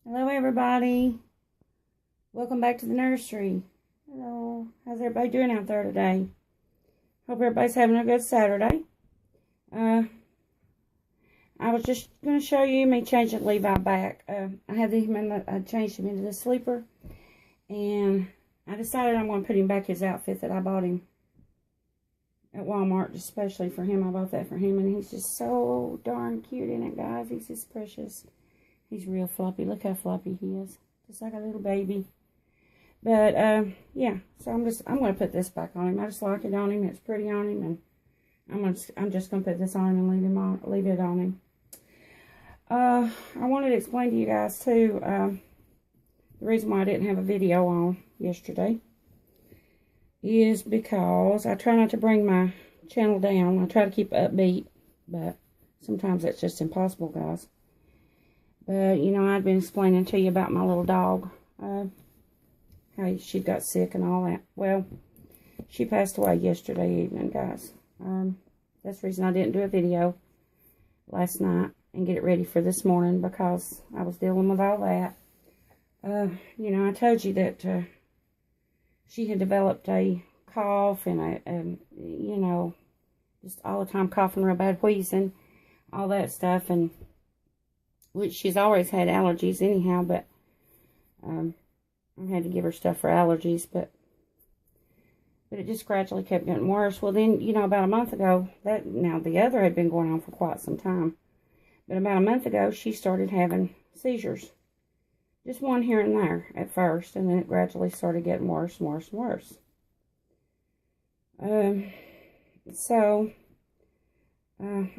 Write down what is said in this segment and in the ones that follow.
Hello everybody. Welcome back to the nursery. Hello. How's everybody doing out there today? Hope everybody's having a good Saturday. I was just going to show you me changing Levi back. I had him I changed him into the sleeper. And I decided I'm going to put him back his outfit that I bought him at Walmart, especially for him. I bought that for him, and he's just so darn cute in it, guys. He's just precious. He's real floppy. Look how floppy he is. Just like a little baby. But, yeah. So I'm going to put this back on him. I just like it on him. It's pretty on him. And I'm just going to put this on him and leave it on him. I wanted to explain to you guys, too, the reason why I didn't have a video on yesterday is because I try not to bring my channel down. I try to keep upbeat, but sometimes that's just impossible, guys. But, you know, I've been explaining to you about my little dog, how she got sick and all that. Well, she passed away yesterday evening, guys. That's the reason I didn't do a video last night and get it ready for this morning, because I was dealing with all that. You know, I told you that she had developed a cough and you know, just all the time coughing real bad, wheezing, all that stuff, and which she's always had allergies anyhow, but I had to give her stuff for allergies, but it just gradually kept getting worse. Well, then, you know, about a month ago, now the other had been going on for quite some time, but about a month ago, she started having seizures. Just one here and there at first, and then it gradually started getting worse and worse and worse.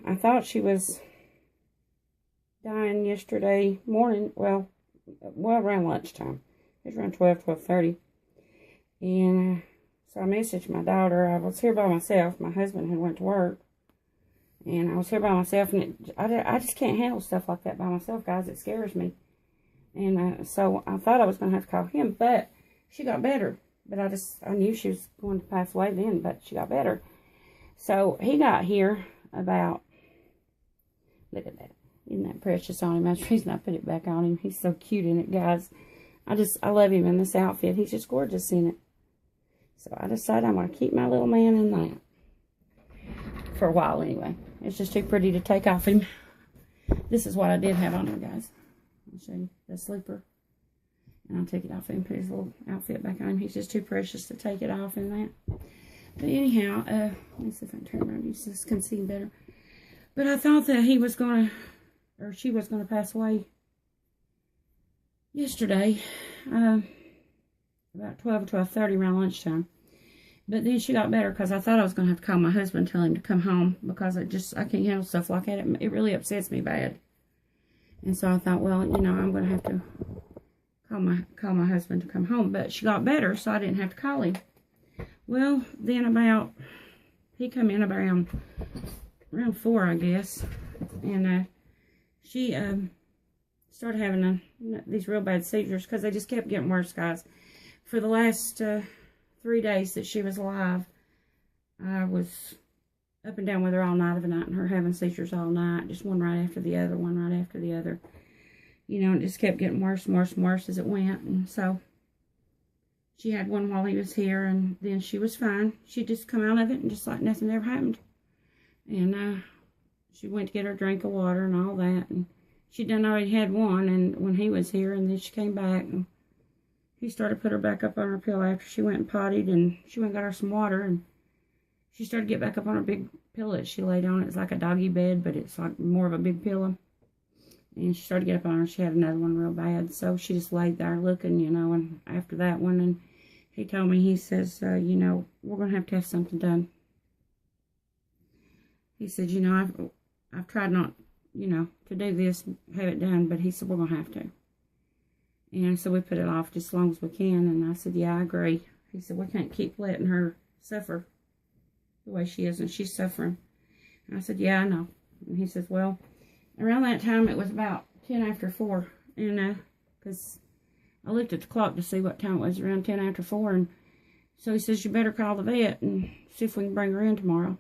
I thought she was dying yesterday morning, well around lunchtime. It was around 12:30. And so I messaged my daughter. I was here by myself. My husband had went to work. And I was here by myself, and I just can't handle stuff like that by myself, guys. It scares me. And so I thought I was going to have to call him, but she got better. But I knew she was going to pass away then, but she got better. So he got here about, look at that. Isn't that precious on him? That's the reason I put it back on him. He's so cute in it, guys. I love him in this outfit. He's just gorgeous in it. So I decided I'm going to keep my little man in that. For a while, anyway. It's just too pretty to take off him. This is what I did have on him, guys. I'll show you the sleeper. And I'll take it off and put his little outfit back on him. He's just too precious to take it off in that. But anyhow, let me see if I can turn around so you can see him better. But I thought that he was going to, or she was going to pass away yesterday, about 12:30 around lunchtime. But then she got better, because I thought I was going to have to call my husband, tell him to come home, because I can't handle stuff like that. It really upsets me bad. And so I thought, well, you know, I'm going to have to call my husband to come home. But she got better, so I didn't have to call him. Well, then he come in around 4, I guess. And she started having these real bad seizures, because they just kept getting worse, guys. For the last 3 days that she was alive, I was up and down with her all night of a night, and her having seizures all night, just one right after the other, one right after the other. You know, it just kept getting worse and worse and worse as it went. And so she had one while he was here, and then she was fine. She just come out of it and just like nothing ever happened. And she went to get her drink of water and all that, and she done already had one, and when he was here, and then she came back, and he started to put her back up on her pillow after she went and pottied, and she went and got her some water, and she started to get back up on her big pillow that she laid on. It's like a doggy bed, but it's like more of a big pillow. And she started to get up on her. She had another one real bad. So she just laid there looking, you know, and after that one, and he told me, he says, you know, we're going to have something done. He said, you know, I've tried not, you know, to do this, have it done, but he said, we're going to have to. And so we put it off just as long as we can. And I said, yeah, I agree. He said, we can't keep letting her suffer the way she is, and she's suffering. And I said, yeah, I know. And he says, well, around that time, it was about 10 after 4. And, because I looked at the clock to see what time it was, around 10 after 4. And so he says, you better call the vet and see if we can bring her in tomorrow.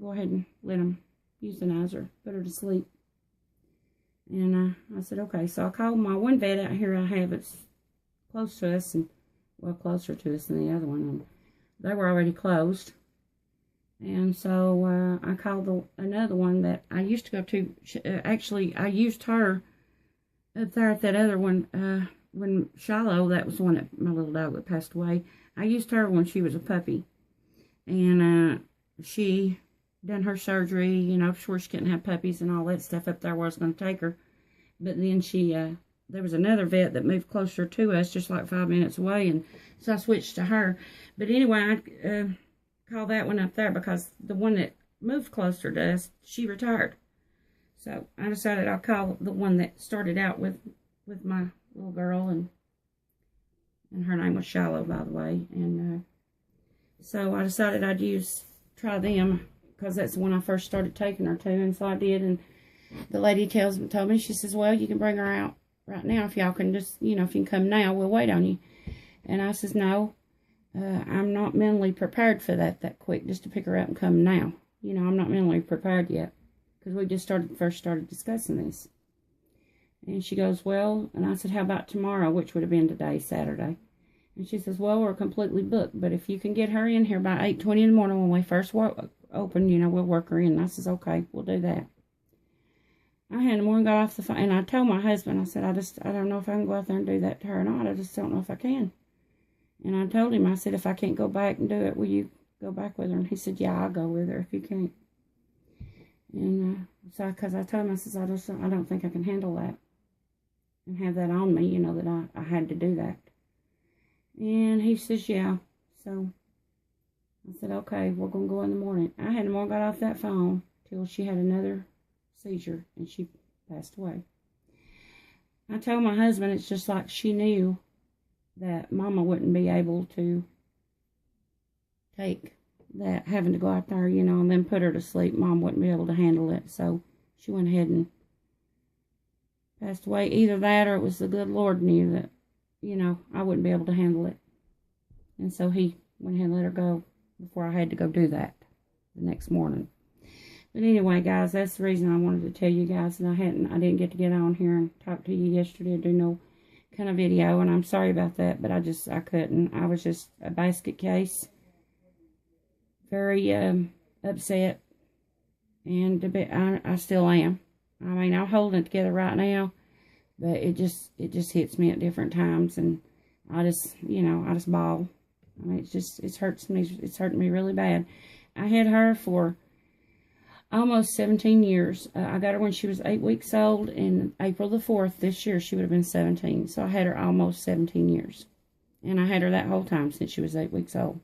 Go ahead and let him euthanize her, put her to sleep. And I said, okay. So I called my one vet out here I have. It's close to us, and well, closer to us than the other one. And they were already closed. And so I called another one that I used to go to. Actually, I used her up there at that other one. When Shiloh, that was the one that my little dog that passed away. I used her when she was a puppy. And she done her surgery, you know, before she couldn't have puppies and all that stuff up there where I was going to take her. But then there was another vet that moved closer to us, just like 5 minutes away, and so I switched to her. But anyway, I called that one up there because the one that moved closer to us, she retired. So I decided I'll call the one that started out with my little girl, and her name was Shiloh, by the way. And so I decided I'd try them, because that's the one I first started taking her to, and so I did. And the lady told me, she says, well, you can bring her out right now if y'all can just, you know, if you can come now, we'll wait on you. And I says, no, I'm not mentally prepared for that quick, just to pick her up and come now. You know, I'm not mentally prepared yet, because we just first started discussing this. And she goes, well, and I said, how about tomorrow, which would have been today, Saturday. And she says, well, we're completely booked, but if you can get her in here by 8:20 in the morning when we first open, you know, we'll work her in. And I says, okay, we'll do that. I had the morning, got off the phone, and I told my husband, I said, I don't know if I can go out there and do that to her or not. I just don't know if I can. And I told him, I said, if I can't go back and do it, will you go back with her? And he said, yeah, I'll go with her if you can't. And so, because I told him, I says, I don't think I can handle that and have that on me, you know, that I had to do that. And he says, yeah. So I said, okay, we're going to go in the morning. I had the morning, got off that phone till she had another seizure, and she passed away. I told my husband, it's just like she knew that Mama wouldn't be able to take that, having to go out there, you know, and then put her to sleep. Mom wouldn't be able to handle it, so she went ahead and passed away. Either that, or it was the good Lord knew that, you know, I wouldn't be able to handle it. And so he went ahead and let her go before I had to go do that the next morning. But anyway, guys, that's the reason I wanted to tell you guys that I didn't get to get on here and talk to you yesterday or do no kind of video, and I'm sorry about that, but I couldn't. I was just a basket case. Very upset, and I still am. I mean, I'm holding it together right now, but it just hits me at different times, and I just bawl. I mean, it's hurting me really bad. I had her for almost 17 years. I got her when she was 8 weeks old, and April the 4th this year she would have been 17. So I had her almost 17 years, and I had her that whole time since she was 8 weeks old.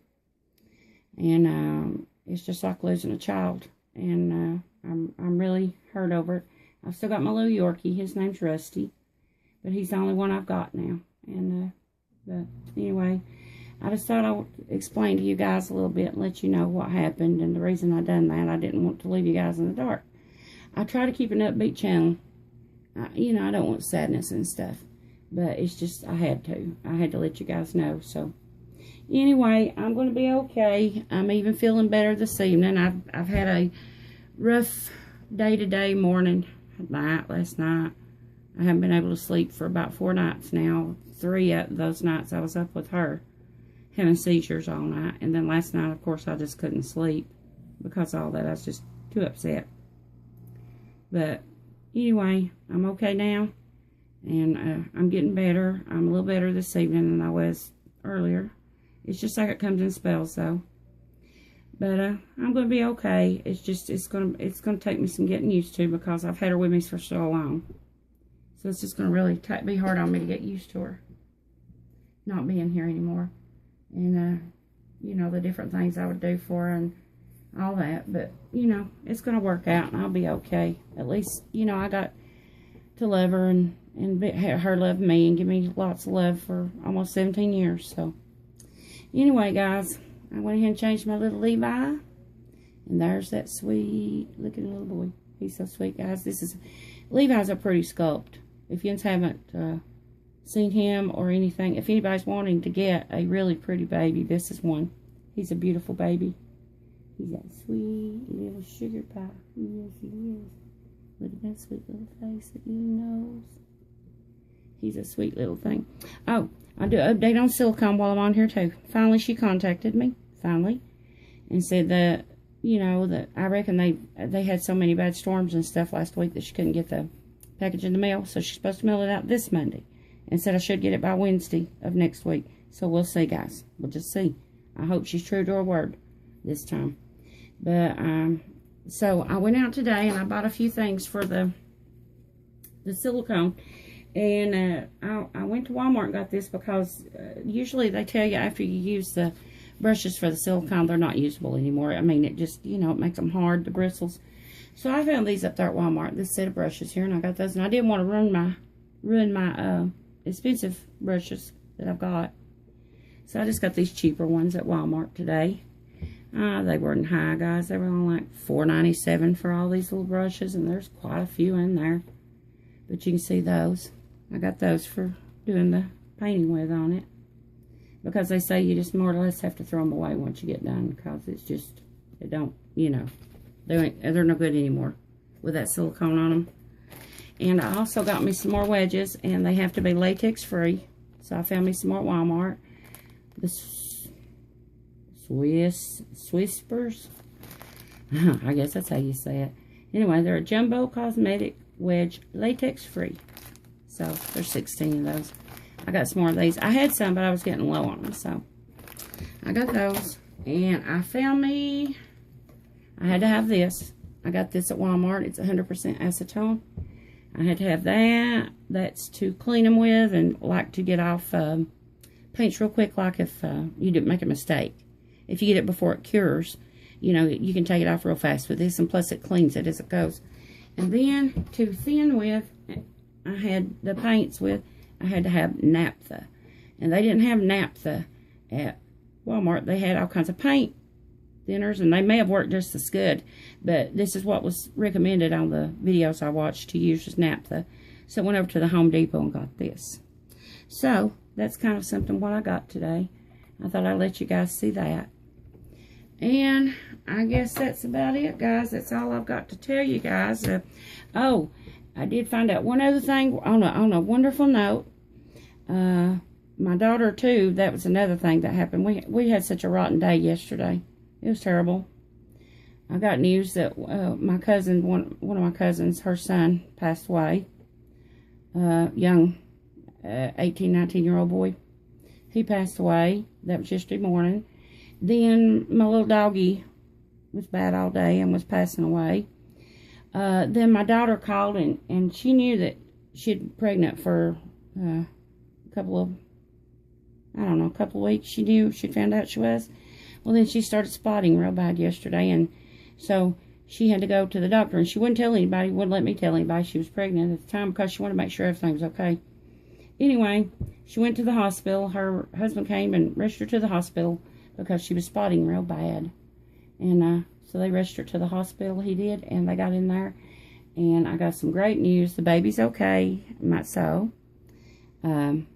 And it's just like losing a child, and I'm really hurt over it. I've still got my little Yorkie. His name's Rusty, but he's the only one I've got now. And but anyway, I just thought I would explain to you guys a little bit and let you know what happened and the reason I done that. I didn't want to leave you guys in the dark. I try to keep an upbeat channel. You know, I don't want sadness and stuff, but it's just I had to let you guys know. So anyway, I'm going to be okay. I'm even feeling better this evening. I've had a rough day today, morning, night, last night. I haven't been able to sleep for about 4 nights now. 3 of those nights I was up with her, having seizures all night. And then last night, of course, I just couldn't sleep because of all that. I was just too upset. But anyway, I'm okay now. And I'm getting better. I'm a little better this evening than I was earlier. It's just like it comes in spells, though. But I'm going to be okay. It's just, it's going to take me some getting used to because I've had her with me for so long. So it's just going to really be hard on me to get used to her not being here anymore. And, you know, the different things I would do for her and all that. But, you know, it's going to work out and I'll be okay. At least, you know, I got to love her and her love me and give me lots of love for almost 17 years. So, anyway, guys, I went ahead and changed my little Levi. And there's that sweet looking little boy. He's so sweet, guys. Levi's a pretty sculpt. If you haven't seen him or anything, if anybody's wanting to get a really pretty baby, this is one. He's a beautiful baby. He's that sweet little sugar pie. Yes, he is. Look at that sweet little face that you knows. He's a sweet little thing. Oh, I'll do an update on Silicone while I'm on here too. Finally, she contacted me. Finally. And said that, you know, that I reckon they had so many bad storms and stuff last week that she couldn't get the package in the mail. So she's supposed to mail it out this Monday. And said I should get it by Wednesday of next week. So we'll see, guys. We'll just see. I hope she's true to her word this time. But, so I went out today and I bought a few things for the silicone. And I went to Walmart and got this because usually they tell you after you use the brushes for the silicone, they're not usable anymore. I mean, it just, you know, it makes them hard, the bristles. So I found these up there at Walmart, this set of brushes here, and I got those. And I didn't want to ruin my expensive brushes that I've got. So I just got these cheaper ones at Walmart today. They weren't high, guys. They were only like $4.97 for all these little brushes, and there's quite a few in there. But you can see those. I got those for doing the painting with on it. Because they say you just more or less have to throw them away once you get done. Because it's just, they don't, you know, they're no good anymore with that silicone on them. And I also got me some more wedges. And they have to be latex free. So I found me some more at Walmart. The Swispers. I guess that's how you say it. Anyway, they're a jumbo cosmetic wedge, latex free. So there's 16 of those. I got some more of these. I had some, but I was getting low on them. So I got those. And I found me, I had to have this. I got this at Walmart. It's 100% acetone. I had to have that. That's to clean them with and like to get off paints real quick, like if you didn't make a mistake. If you get it before it cures, you know, you can take it off real fast with this. And plus it cleans it as it goes. And then to thin with, I had the paints with, I had to have naphtha. And they didn't have naphtha at Walmart. They had all kinds of paint thinners, and they may have worked just as good. But this is what was recommended on the videos I watched to use as naphtha. So I went over to the Home Depot and got this. So that's kind of something what I got today. I thought I'd let you guys see that. And I guess that's about it, guys. That's all I've got to tell you guys. Oh, I did find out one other thing on a wonderful note. My daughter, too, that was another thing that happened. We had such a rotten day yesterday. It was terrible. I got news that my cousin, one of my cousins, her son passed away. Young 18, 19-year-old boy. He passed away. That was yesterday morning. Then my little doggy was bad all day and was passing away. Then my daughter called and she knew that she'd been pregnant for a couple of weeks. She knew, she found out she was. Well, then she started spotting real bad yesterday, and so she had to go to the doctor, and she wouldn't tell anybody, wouldn't let me tell anybody she was pregnant at the time because she wanted to make sure everything was okay. Anyway, she went to the hospital. Her husband came and rushed her to the hospital because she was spotting real bad. And so they rushed her to the hospital, he did, and they got in there. And I got some great news. The baby's okay, might so. Had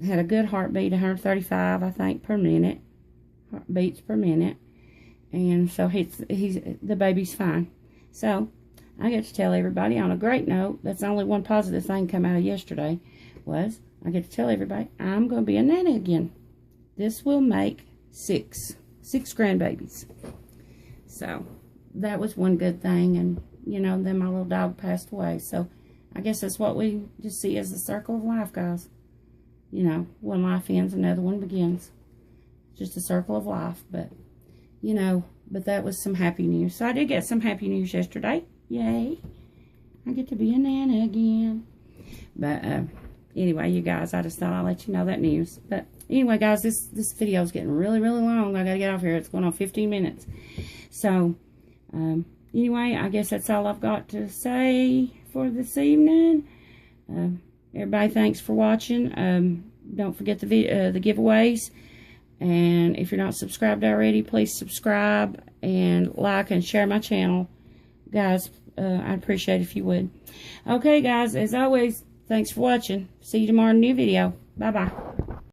a good heartbeat, 135, I think, per minute. Heartbeats per minute. And so the baby's fine. So I get to tell everybody on a great note, that's the only one positive thing come out of yesterday, was I get to tell everybody I'm going to be a nanny again. This will make six grandbabies. So that was one good thing. And, you know, then my little dog passed away. So I guess that's what we just see as the circle of life, guys. You know, one life ends, another one begins. Just a circle of life. But, you know, but that was some happy news. So I did get some happy news yesterday. Yay. I get to be a nana again. But anyway, you guys, I just thought I'd let you know that news. But anyway, guys, this video is getting really, really long. I got to get off here. It's going on 15 minutes. So, anyway, I guess that's all I've got to say for this evening. Everybody, thanks for watching. Don't forget the giveaways. And if you're not subscribed already, please subscribe and like and share my channel. Guys, I'd appreciate it if you would. Okay, guys, as always, thanks for watching. See you tomorrow in a new video. Bye-bye.